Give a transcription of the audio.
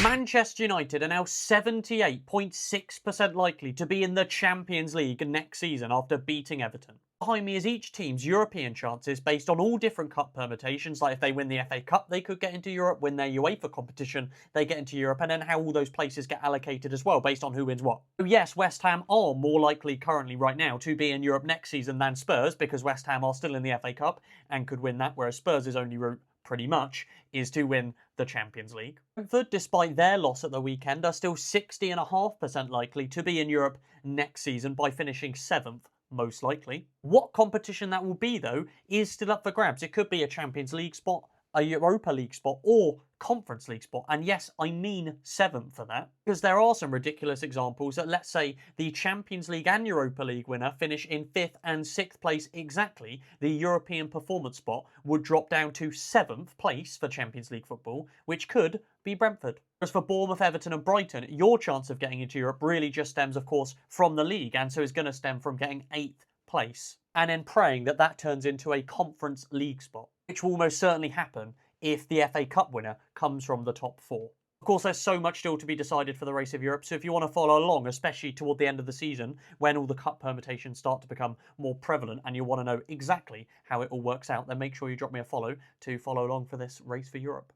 Manchester United are now 78.6% likely to be in the Champions League next season after beating Everton. Behind me is each team's European chances based on all different cup permutations, like if they win the FA Cup, they could get into Europe, win their UEFA competition, they get into Europe, and then how all those places get allocated as well, based on who wins what. So yes, West Ham are more likely currently right now to be in Europe next season than Spurs, because West Ham are still in the FA Cup and could win that, whereas Spurs' only route pretty much is to win the Champions League. Brentford, despite their loss at the weekend, are still 60.5% likely to be in Europe next season by finishing 7th, most likely. What competition that will be, though, is still up for grabs. It could be a Champions League spot, a Europa League spot, or Conference League spot. And yes, I mean 7th for that, because there are some ridiculous examples that, let's say, the Champions League and Europa League winner finish in 5th and 6th place exactly. The European performance spot would drop down to 7th place for Champions League football, which could be Brentford. As for Bournemouth, Everton and Brighton, your chance of getting into Europe really just stems, of course, from the league, and so is going to stem from getting 8th place, and then praying that that turns into a Conference League spot, which will almost certainly happen if the FA Cup winner comes from the top 4. Of course, there's so much still to be decided for the race of Europe, so if you want to follow along, especially toward the end of the season, when all the cup permutations start to become more prevalent and you want to know exactly how it all works out, then make sure you drop me a follow to follow along for this race for Europe.